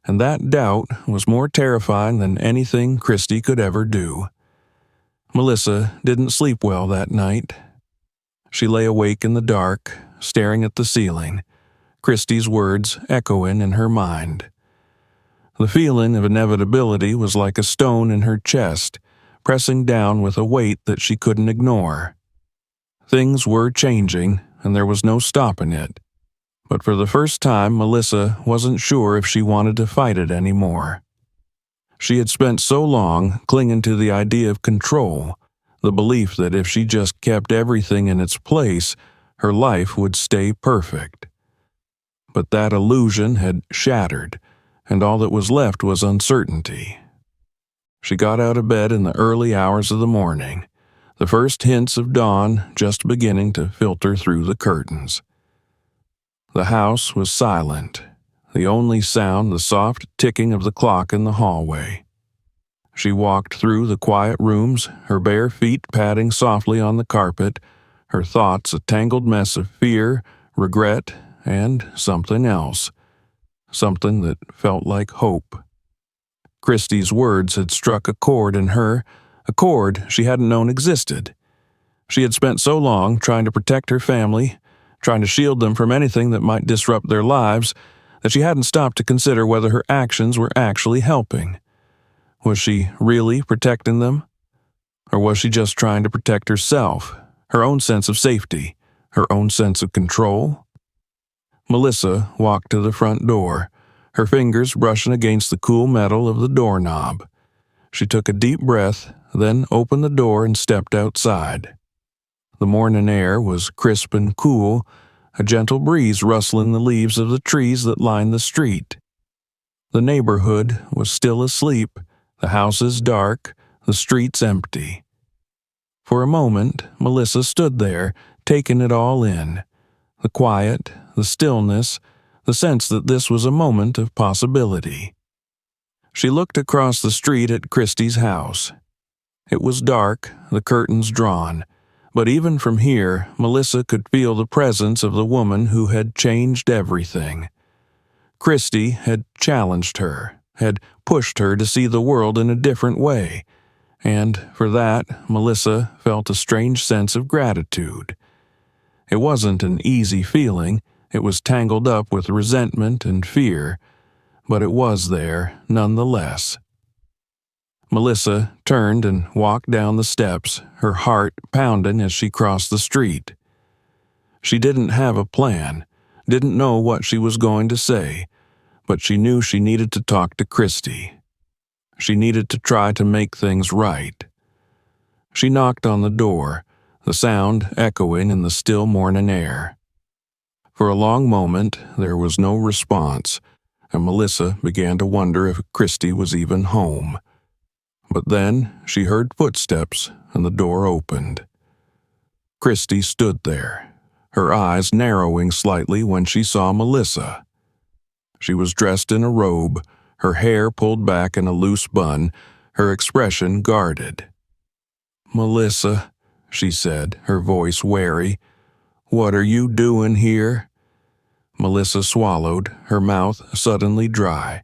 And that doubt was more terrifying than anything Christie could ever do. Melissa didn't sleep well that night. She lay awake in the dark, staring at the ceiling, Christie's words echoing in her mind. The feeling of inevitability was like a stone in her chest, pressing down with a weight that she couldn't ignore. Things were changing, and there was no stopping it. But for the first time, Melissa wasn't sure if she wanted to fight it anymore. She had spent so long clinging to the idea of control, the belief that if she just kept everything in its place, her life would stay perfect. But that illusion had shattered, and all that was left was uncertainty. She got out of bed in the early hours of the morning, the first hints of dawn just beginning to filter through the curtains. The house was silent, the only sound the soft ticking of the clock in the hallway. She walked through the quiet rooms, her bare feet padding softly on the carpet, her thoughts a tangled mess of fear, regret, and something else, something that felt like hope. Christie's words had struck a chord in her, a chord she hadn't known existed. She had spent so long trying to protect her family, trying to shield them from anything that might disrupt their lives, that she hadn't stopped to consider whether her actions were actually helping. Was she really protecting them? Or was she just trying to protect herself, her own sense of safety, her own sense of control? Melissa walked to the front door, her fingers brushing against the cool metal of the doorknob. She took a deep breath, then opened the door and stepped outside. The morning air was crisp and cool, a gentle breeze rustling the leaves of the trees that lined the street. The neighborhood was still asleep, the houses dark, the streets empty. For a moment, Melissa stood there, taking it all in. The quiet, the stillness, the sense that this was a moment of possibility. She looked across the street at Christie's house. It was dark, the curtains drawn, but even from here, Melissa could feel the presence of the woman who had changed everything. Christie had challenged her, had pushed her to see the world in a different way, and for that, Melissa felt a strange sense of gratitude. It wasn't an easy feeling, it was tangled up with resentment and fear, but it was there nonetheless. Melissa turned and walked down the steps, her heart pounding as she crossed the street. She didn't have a plan, didn't know what she was going to say, but she knew she needed to talk to Christie. She needed to try to make things right. She knocked on the door, the sound echoing in the still morning air. For a long moment, there was no response, and Melissa began to wonder if Christie was even home. But then she heard footsteps, and the door opened. Christie stood there, her eyes narrowing slightly when she saw Melissa. She was dressed in a robe, her hair pulled back in a loose bun, her expression guarded. "Melissa," she said, her voice wary, "what are you doing here?" Melissa swallowed, her mouth suddenly dry.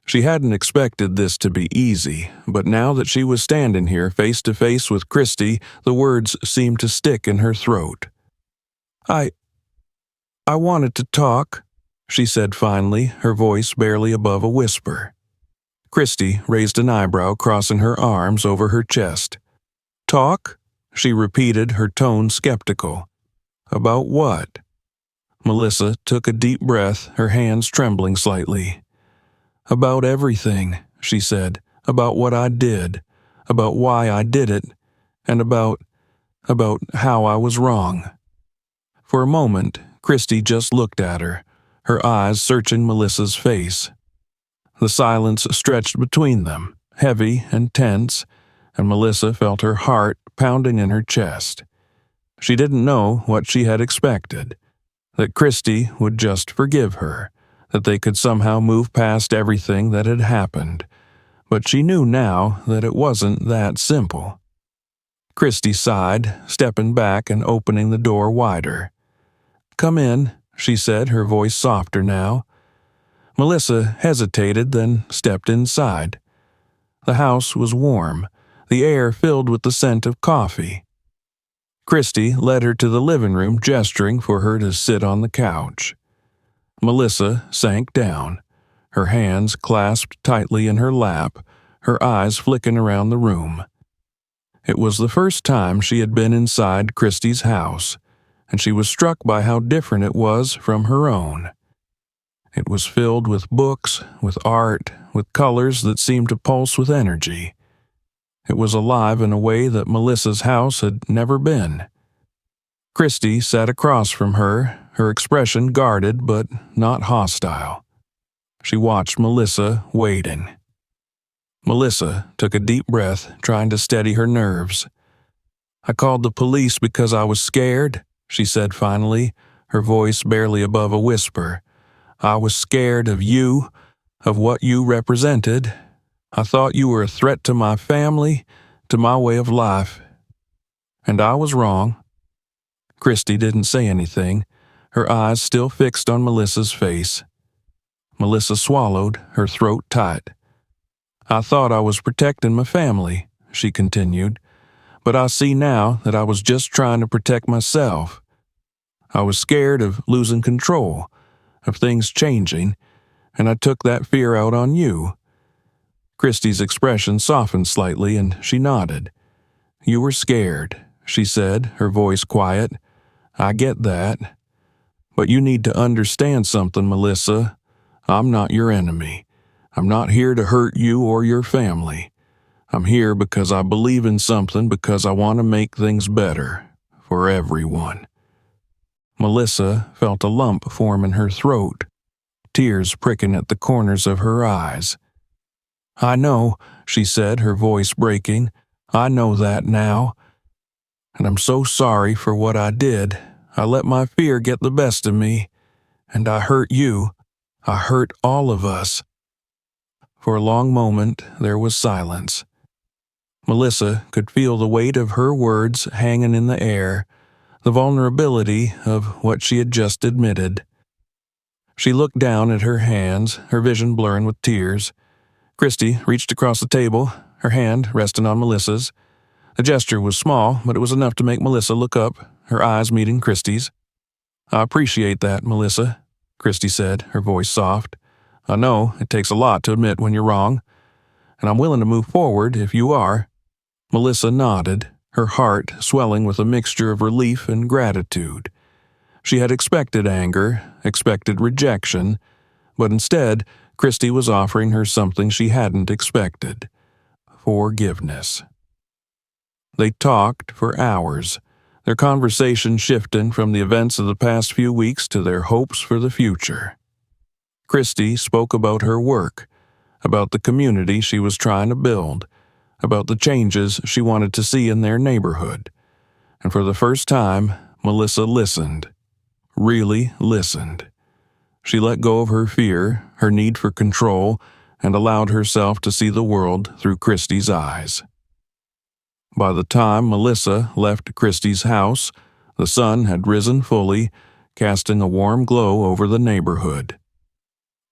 She hadn't expected this to be easy, but now that she was standing here face to face with Christie, the words seemed to stick in her throat. I wanted to talk," she said finally, her voice barely above a whisper. Christie raised an eyebrow, crossing her arms over her chest. "Talk?" she repeated, her tone skeptical. "About what?" Melissa took a deep breath, her hands trembling slightly. "About everything," she said. "About what I did, about why I did it, and about how I was wrong." For a moment, Christie just looked at her, her eyes searching Melissa's face. The silence stretched between them, heavy and tense, and Melissa felt her heart pounding in her chest. She didn't know what she had expected, that Christie would just forgive her, that they could somehow move past everything that had happened, but she knew now that it wasn't that simple. Christie sighed, stepping back and opening the door wider. "Come in," she said, her voice softer now. Melissa hesitated, then stepped inside. The house was warm, the air filled with the scent of coffee. Christie led her to the living room, gesturing for her to sit on the couch. Melissa sank down, her hands clasped tightly in her lap, her eyes flicking around the room. It was the first time she had been inside Christie's house, and she was struck by how different it was from her own. It was filled with books, with art, with colors that seemed to pulse with energy. It was alive in a way that Melissa's house had never been. Christie sat across from her, her expression guarded but not hostile. She watched Melissa, waiting. Melissa took a deep breath, trying to steady her nerves. "I called the police because I was scared," she said finally, her voice barely above a whisper. "I was scared of you, of what you represented. I thought you were a threat to my family, to my way of life. And I was wrong." Christie didn't say anything, her eyes still fixed on Melissa's face. Melissa swallowed, her throat tight. "I thought I was protecting my family," she continued, "but I see now that I was just trying to protect myself. I was scared of losing control, of things changing, and I took that fear out on you." Christie's expression softened slightly, and she nodded. "You were scared," she said, her voice quiet. "I get that. But you need to understand something, Melissa. I'm not your enemy. I'm not here to hurt you or your family. I'm here because I believe in something, because I want to make things better for everyone." Melissa felt a lump form in her throat, tears pricking at the corners of her eyes. "I know," she said, her voice breaking. "I know that now. And I'm so sorry for what I did. I let my fear get the best of me. And I hurt you. I hurt all of us." For a long moment, there was silence. Melissa could feel the weight of her words hanging in the air, the vulnerability of what she had just admitted. She looked down at her hands, her vision blurring with tears. Christie reached across the table, her hand resting on Melissa's. The gesture was small, but it was enough to make Melissa look up, her eyes meeting Christie's. "I appreciate that, Melissa," Christie said, her voice soft. "I know it takes a lot to admit when you're wrong, and I'm willing to move forward if you are." Melissa nodded, her heart swelling with a mixture of relief and gratitude. She had expected anger, expected rejection, but instead, Christie was offering her something she hadn't expected: forgiveness. They talked for hours, their conversation shifting from the events of the past few weeks to their hopes for the future. Christie spoke about her work, about the community she was trying to build, about the changes she wanted to see in their neighborhood. And for the first time, Melissa listened. Really listened. She let go of her fear, her need for control, and allowed herself to see the world through Christie's eyes. By the time Melissa left Christie's house, the sun had risen fully, casting a warm glow over the neighborhood.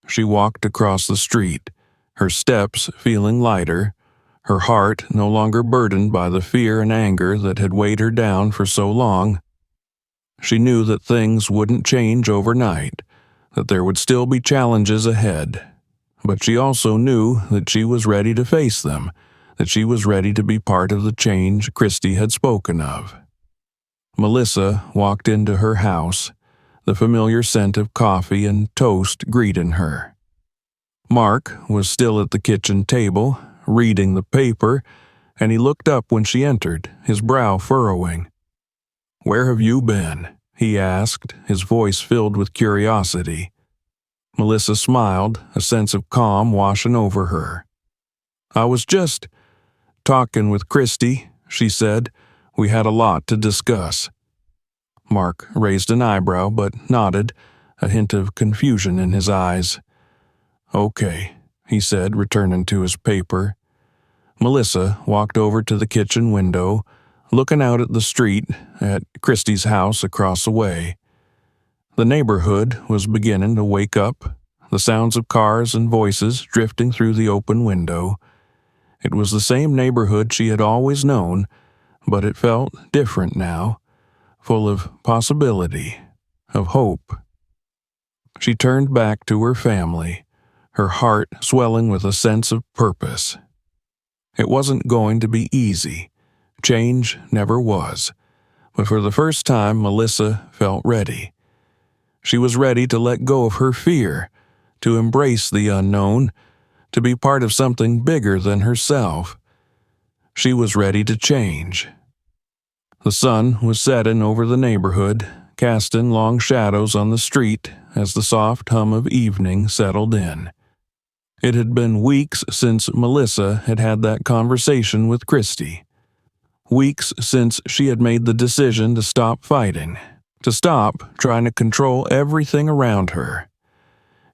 She walked across the street, her steps feeling lighter, her heart no longer burdened by the fear and anger that had weighed her down for so long. She knew that things wouldn't change overnight, that there would still be challenges ahead, but she also knew that she was ready to face them, that she was ready to be part of the change Christie had spoken of. Melissa walked into her house, the familiar scent of coffee and toast greeting her. Mark was still at the kitchen table, reading the paper, and he looked up when she entered, his brow furrowing. "Where have you been?" he asked, his voice filled with curiosity. Melissa smiled, a sense of calm washing over her. "I was just talking with Christie," she said. "We had a lot to discuss." Mark raised an eyebrow but nodded, a hint of confusion in his eyes. "Okay," he said, returning to his paper. Melissa walked over to the kitchen window, looking out at the street, at Christie's house across the way. The neighborhood was beginning to wake up, the sounds of cars and voices drifting through the open window. It was the same neighborhood she had always known, but it felt different now, full of possibility, of hope. She turned back to her family, her heart swelling with a sense of purpose. It wasn't going to be easy. Change never was. But for the first time, Melissa felt ready. She was ready to let go of her fear, to embrace the unknown, to be part of something bigger than herself. She was ready to change. The sun was setting over the neighborhood, casting long shadows on the street as the soft hum of evening settled in. It had been weeks since Melissa had had that conversation with Christie. Weeks since she had made the decision to stop fighting, to stop trying to control everything around her.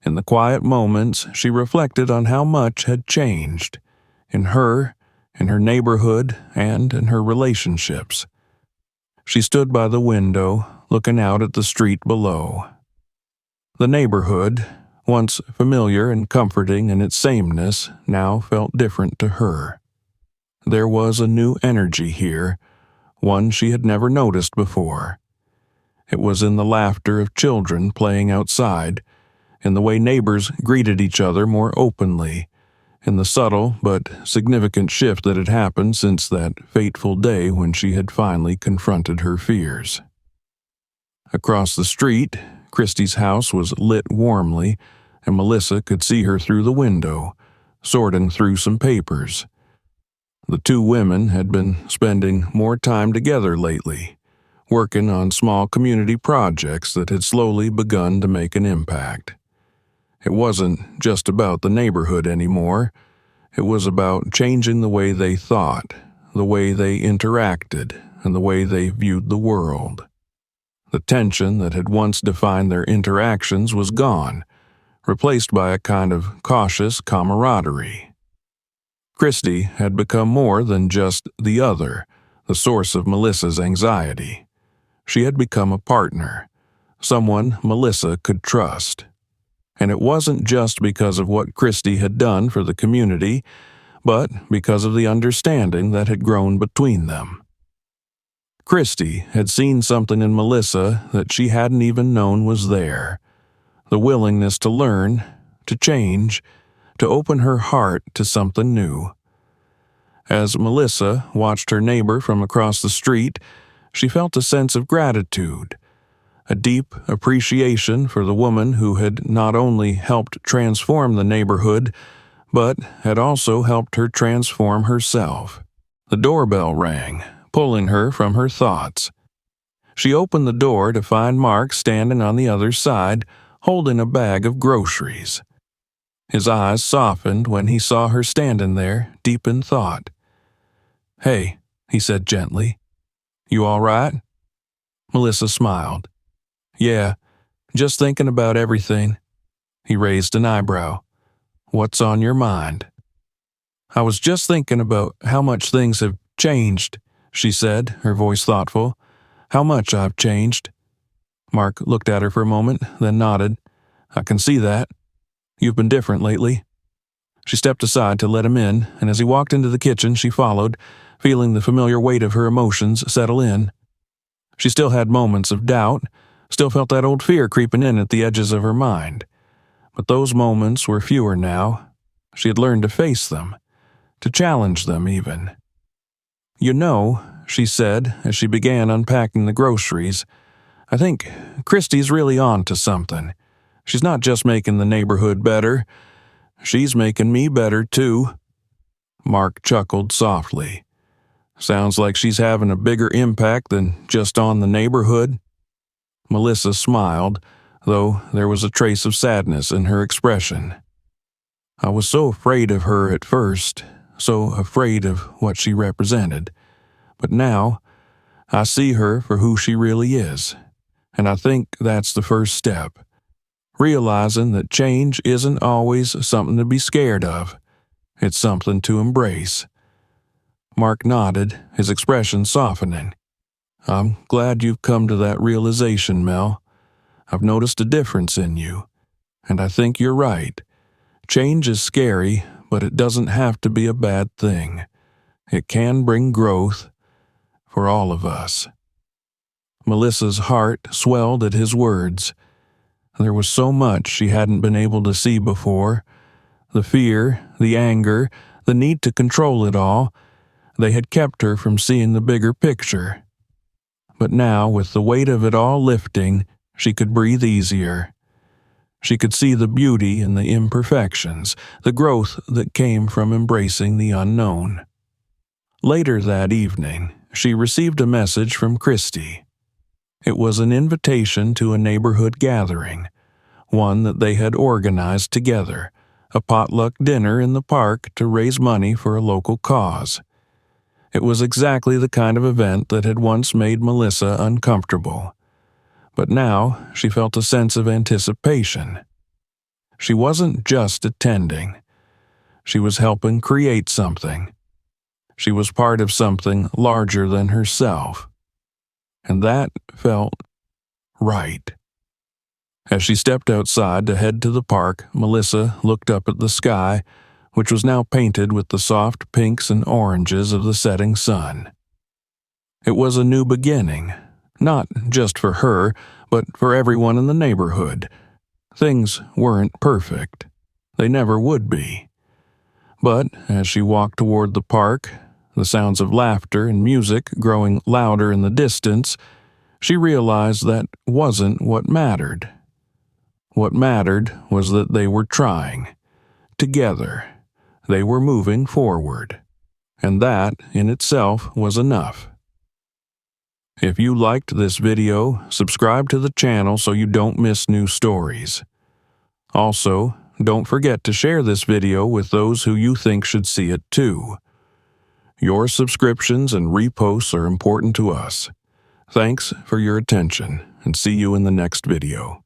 In the quiet moments, she reflected on how much had changed, in her neighborhood, and in her relationships. She stood by the window, looking out at the street below. The neighborhood, once familiar and comforting in its sameness, now felt different to her. There was a new energy here, one she had never noticed before. It was in the laughter of children playing outside, in the way neighbors greeted each other more openly, in the subtle but significant shift that had happened since that fateful day when she had finally confronted her fears. Across the street, Christie's house was lit warmly, and Melissa could see her through the window, sorting through some papers. The two women had been spending more time together lately, working on small community projects that had slowly begun to make an impact. It wasn't just about the neighborhood anymore. It was about changing the way they thought, the way they interacted, and the way they viewed the world. The tension that had once defined their interactions was gone, replaced by a kind of cautious camaraderie. Christie had become more than just the other, the source of Melissa's anxiety. She had become a partner, someone Melissa could trust. And it wasn't just because of what Christie had done for the community, but because of the understanding that had grown between them. Christie had seen something in Melissa that she hadn't even known was there, the willingness to learn, to change, to open her heart to something new. As Melissa watched her neighbor from across the street, she felt a sense of gratitude, a deep appreciation for the woman who had not only helped transform the neighborhood, but had also helped her transform herself. The doorbell rang, pulling her from her thoughts. She opened the door to find Mark standing on the other side, holding a bag of groceries. His eyes softened when he saw her standing there, deep in thought. "Hey," he said gently. "You all right?" Melissa smiled. Yeah, just thinking about everything. He raised an eyebrow. What's on your mind? I was just thinking about how much things have changed, she said, her voice thoughtful. How much I've changed. Mark looked at her for a moment, then nodded. I can see that. You've been different lately. She stepped aside to let him in, and as he walked into the kitchen, she followed, feeling the familiar weight of her emotions settle in. She still had moments of doubt, still felt that old fear creeping in at the edges of her mind. But those moments were fewer now. She had learned to face them, to challenge them even. You know, she said as she began unpacking the groceries, I think Christie's really on to something. She's not just making the neighborhood better. She's making me better, too. Mark chuckled softly. Sounds like she's having a bigger impact than just on the neighborhood. Melissa smiled, though there was a trace of sadness in her expression. I was so afraid of her at first, so afraid of what she represented. But now, I see her for who she really is, and I think that's the first step. Realizing that change isn't always something to be scared of. It's something to embrace. Mark nodded, his expression softening. I'm glad you've come to that realization, Mel. I've noticed a difference in you, and I think you're right. Change is scary, but it doesn't have to be a bad thing. It can bring growth for all of us. Melissa's heart swelled at his words. There was so much she hadn't been able to see before. The fear, the anger, the need to control it all, they had kept her from seeing the bigger picture. But now, with the weight of it all lifting, she could breathe easier. She could see the beauty in the imperfections, the growth that came from embracing the unknown. Later that evening, she received a message from Christie. It was an invitation to a neighborhood gathering, one that they had organized together, a potluck dinner in the park to raise money for a local cause. It was exactly the kind of event that had once made Melissa uncomfortable. But now she felt a sense of anticipation. She wasn't just attending. She was helping create something. She was part of something larger than herself. And that felt right. As she stepped outside to head to the park, Melissa looked up at the sky, which was now painted with the soft pinks and oranges of the setting sun. It was a new beginning, not just for her, but for everyone in the neighborhood. Things weren't perfect. They never would be. But as she walked toward the park, the sounds of laughter and music growing louder in the distance, she realized that wasn't what mattered. What mattered was that they were trying. Together. They were moving forward. And that, in itself, was enough. If you liked this video, subscribe to the channel so you don't miss new stories. Also, don't forget to share this video with those who you think should see it too. Your subscriptions and reposts are important to us. Thanks for your attention, and see you in the next video.